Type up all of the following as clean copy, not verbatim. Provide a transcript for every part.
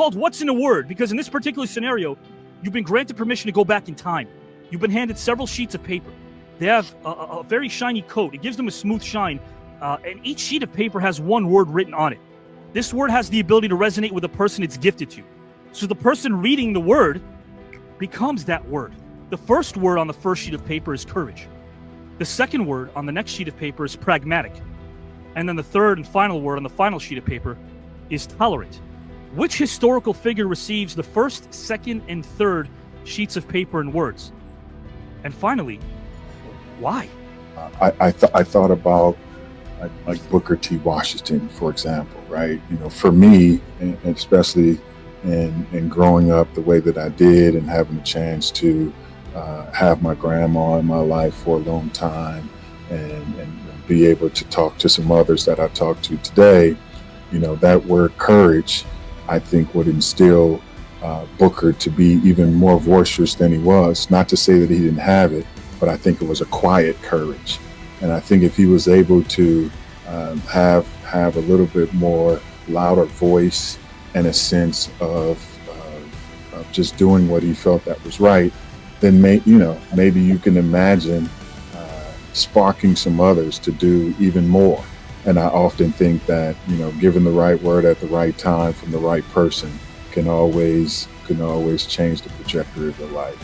called What's in a Word because in this particular scenario, you've been granted permission to go back in time. You've been handed several sheets of paper. They have a very shiny coat. It gives them a smooth shine. And each sheet of paper has one word written on it. This word has the ability to resonate with the person it's gifted to. So the person reading the word becomes that word. The first word on the first sheet of paper is courage. The second word on the next sheet of paper is pragmatic. And then the third and final word on the final sheet of paper is tolerant. Which historical figure receives the first, second, and third sheets of paper and words? And finally, why? I thought about like Booker T. Washington, for example, right? You know, for me, and especially in growing up the way that I did and having a chance to have my grandma in my life for a long time and be able to talk to some others that I talk to today, you know, that word courage, I think would instill Booker to be even more boisterous than he was. Not to say that he didn't have it, but I think it was a quiet courage. And I think if he was able to have a little bit more louder voice and a sense of just doing what he felt that was right, then maybe you can imagine sparking some others to do even more. And I often think that, you know, given the right word at the right time from the right person can always change the trajectory of their life.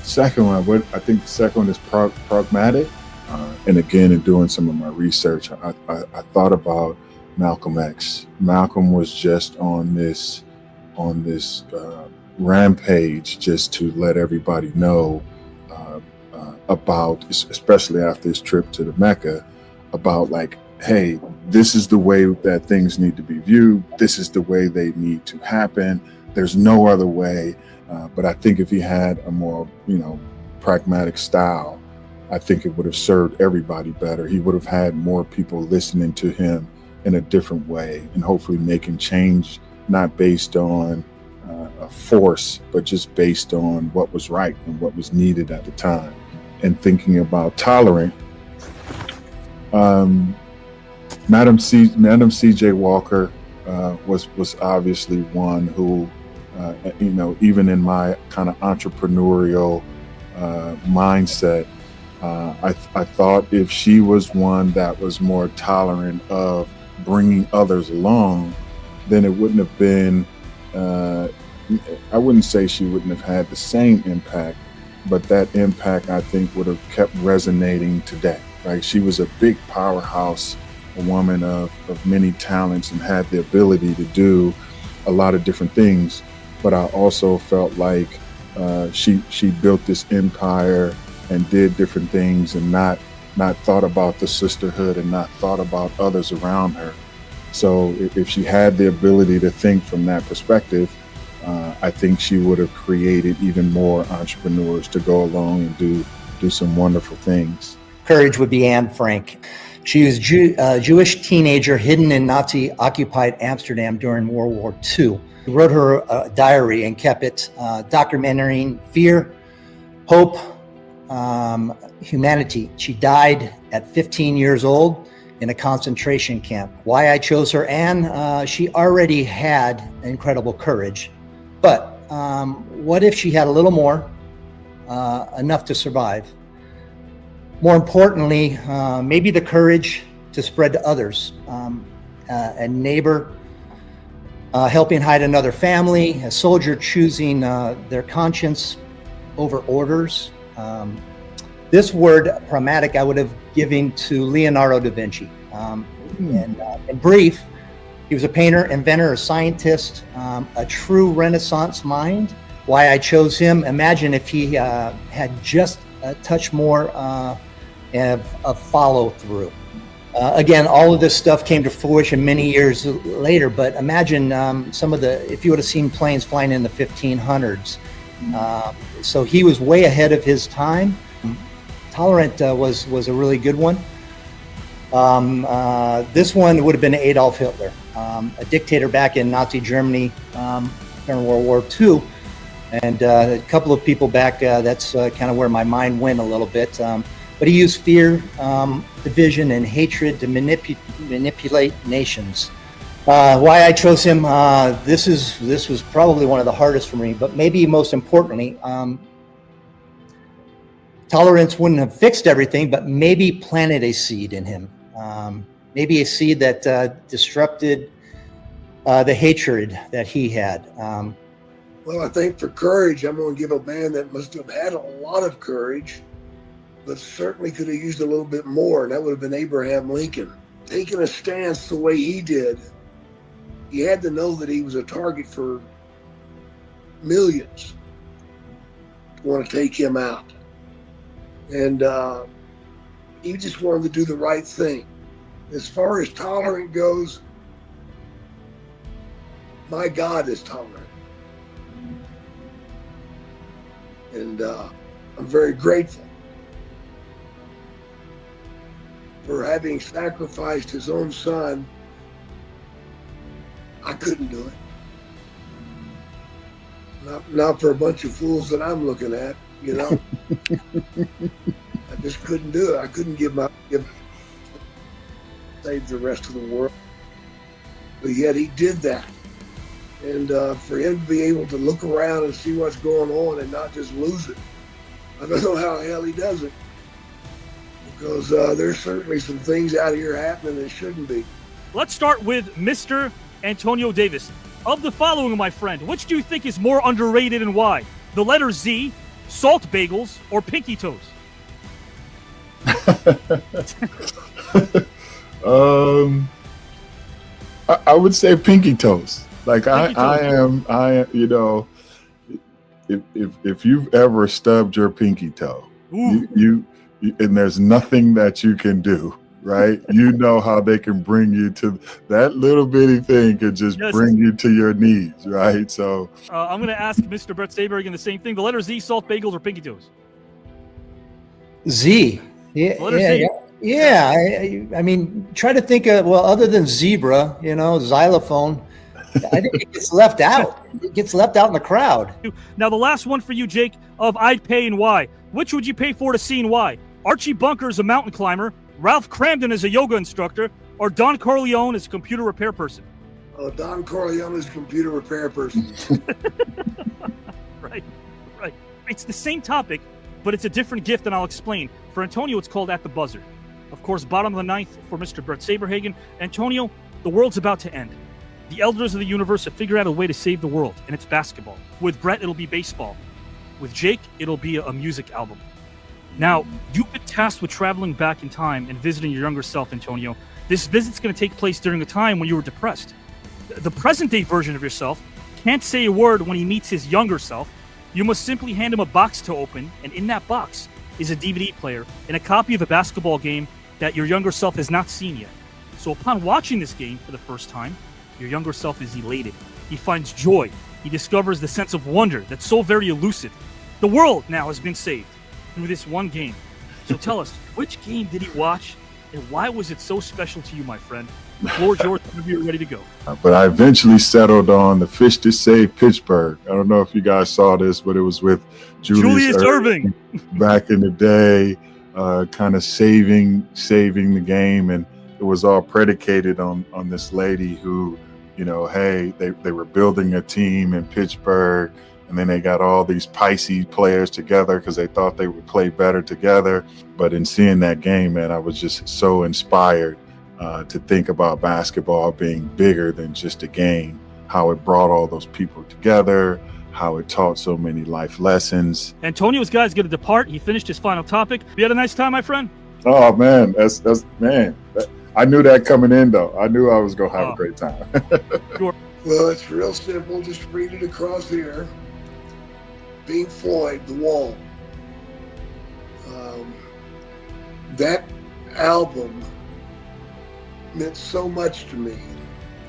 The second one, I think the second one is pragmatic. And again, in doing some of my research, I thought about Malcolm X. Malcolm was just on this rampage just to let everybody know about, especially after his trip to the Mecca, about like, hey, this is the way that things need to be viewed. This is the way they need to happen. There's no other way. But I think if he had a more, pragmatic style, I think it would have served everybody better. He would have had more people listening to him in a different way and hopefully making change, not based on a force, but just based on what was right and what was needed at the time. And thinking about tolerant, Madam C.J. Walker was obviously one who, even in my kind of entrepreneurial mindset, I thought if she was one that was more tolerant of bringing others along, then it wouldn't have been, I wouldn't say she wouldn't have had the same impact, but that impact I think would have kept resonating today, right? She was a big powerhouse, a woman of many talents and had the ability to do a lot of different things. But I also felt like she built this empire and did different things and not thought about the sisterhood and not thought about others around her. So if she had the ability to think from that perspective, I think she would have created even more entrepreneurs to go along and do some wonderful things. Courage would be Anne Frank. She was a Jewish teenager hidden in Nazi-occupied Amsterdam during World War II. She wrote her diary and kept it, documenting fear, hope, humanity. She died at 15 years old in a concentration camp. Why I chose her, Anne, she already had incredible courage. But what if she had a little more, enough to survive? More importantly, maybe the courage to spread to others, a neighbor helping hide another family, a soldier choosing their conscience over orders. This word, pragmatic, I would have given to Leonardo da Vinci. And in brief, he was a painter, inventor, a scientist, a true Renaissance mind. Why I chose him, imagine if he had just a touch more of follow through. Again, all of this stuff came to fruition many years later, but imagine if you would have seen planes flying in the 1500s. So he was way ahead of his time. Tolerant was a really good one. This one would have been Adolf Hitler, a dictator back in Nazi Germany during World War II. And a couple of people back, that's kind of where my mind went a little bit. But he used fear, division, and hatred to manipulate nations. Why I chose him, this was probably one of the hardest for me, but maybe most importantly, tolerance wouldn't have fixed everything, but maybe planted a seed in him. Maybe a seed that disrupted the hatred that he had. Well, I think for courage, I'm going to give a man that must have had a lot of courage, but certainly could have used a little bit more, and that would have been Abraham Lincoln. Taking a stance the way he did, he had to know that he was a target for millions to want to take him out. And he just wanted to do the right thing. As far as tolerant goes, my God is tolerant. And I'm very grateful for having sacrificed his own son. I couldn't do it. Not for a bunch of fools that I'm looking at, you know. I just couldn't do it. I couldn't save the rest of the world. But yet he did that. And for him to be able to look around and see what's going on and not just lose it, I don't know how the hell he does it. Because there's certainly some things out here happening that shouldn't be. Let's start with Mr. Antonio Davis. Of the following, my friend, which do you think is more underrated and why? The letter Z, salt bagels, or pinky toes? I would say pinky toes. Like Pinky toes. I am, you know, if you've ever stubbed your pinky toe, you and there's nothing that you can do, right? You know how they can bring you to that little bitty thing could just bring you to your knees, right? So I'm going to ask Mr. Bret Saberhagen the same thing. The letter Z, salt bagels, or pinky toes? Z. Yeah. I mean, try to think of, well, other than zebra, you know, xylophone, I think it gets left out. It gets left out in the crowd. Now, the last one for you, Jake, of I'd pay and why. Which would you pay for to see and why? Archie Bunker as a mountain climber, Ralph Cramden as a yoga instructor, or Don Corleone as a computer repair person? Don Corleone is a computer repair person. Right. It's the same topic, but it's a different gift, and I'll explain. For Antonio, it's called At the Buzzer. Of course, bottom of the ninth for Mr. Bret Saberhagen. Antonio, the world's about to end. The elders of the universe have figured out a way to save the world, and it's basketball. With Bret, it'll be baseball. With Jake, it'll be a music album. Now, you've been tasked with traveling back in time and visiting your younger self, Antonio. This visit's going to take place during a time when you were depressed. The present-day version of yourself can't say a word when he meets his younger self. You must simply hand him a box to open, and in that box is a DVD player and a copy of a basketball game that your younger self has not seen yet. So upon watching this game for the first time, your younger self is elated. He finds joy. He discovers the sense of wonder that's so very elusive. The world now has been saved through this one game. So tell us, which game did he watch, and why was it so special to you, my friend? The floor is yours whenever you're ready to go. But I eventually settled on the Fish to Save Pittsburgh. I don't know if you guys saw this, but it was with Julius Erving back in the day, kind of saving the game, and it was all predicated on this lady who, you know, hey, they were building a team in Pittsburgh, and then they got all these Pisces players together because they thought they would play better together. But in seeing that game, man, I was just so inspired to think about basketball being bigger than just a game, how it brought all those people together, how it taught so many life lessons. Antonio's guys going to depart. He finished his final topic. You had a nice time, my friend? Oh, man, that's I knew that coming in, though. I knew I was going to have a great time. Sure. Well, it's real simple. Just read it across here. Pink Floyd, The Wall. That album meant so much to me.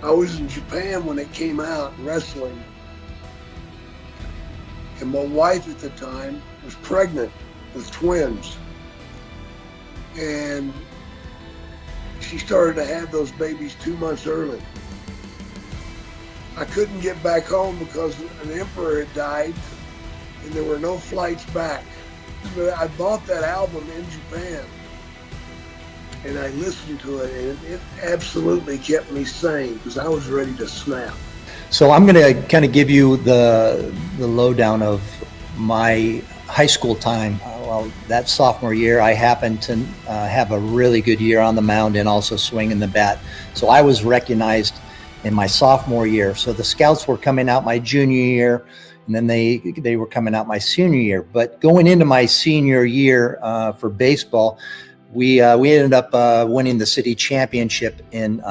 I was in Japan when it came out, wrestling. And my wife at the time was pregnant with twins. And she started to have those babies 2 months early. I couldn't get back home because an emperor had died and there were no flights back. But I bought that album in Japan. and I listened to it, and it absolutely kept me sane because I was ready to snap. So I'm going to kind of give you the lowdown of my high school time. Well, that sophomore year, I happened to have a really good year on the mound and also swinging the bat. So I was recognized in my sophomore year. So the scouts were coming out my junior year, and then they were coming out my senior year. But going into my senior year for baseball, we ended up winning the city championship in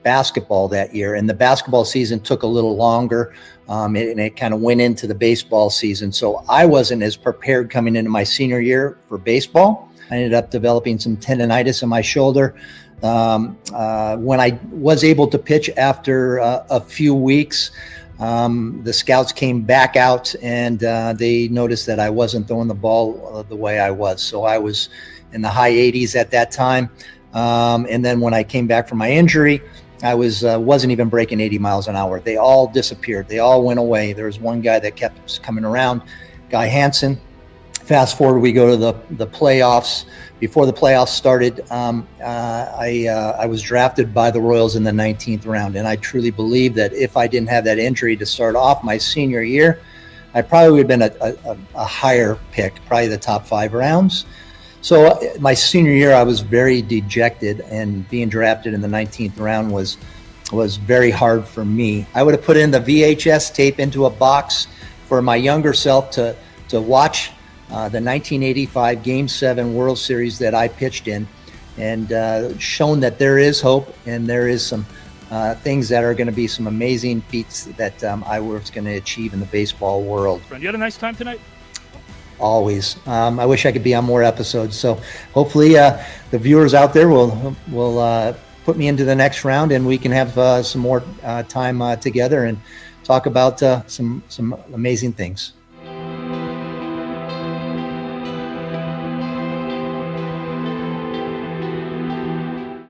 basketball that year. And the basketball season took a little longer, and it kind of went into the baseball season. So I wasn't as prepared coming into my senior year for baseball. I ended up developing some tendonitis in my shoulder. When I was able to pitch after a few weeks, the scouts came back out and they noticed that I wasn't throwing the ball the way I was. So I was in the high 80s at that time. And then when I came back from my injury, I wasn't even breaking 80 miles an hour. They all disappeared. They all went away. There was one guy that kept coming around, Guy Hansen. Fast forward, we go to the playoffs. Before the playoffs started, I was drafted by the Royals in the 19th round. And I truly believe that if I didn't have that injury to start off my senior year, I probably would have been a higher pick, probably the top 5 rounds. So my senior year, I was very dejected, and being drafted in the 19th round was very hard for me. I would have put in the VHS tape into a box for my younger self to watch the 1985 Game 7 World Series that I pitched in, and shown that there is hope and there is some things that are going to be some amazing feats that I was going to achieve in the baseball world. Friend, you had a nice time tonight? Always. I wish I could be on more episodes. So hopefully the viewers out there will put me into the next round, and we can have some more time together and talk about some amazing things.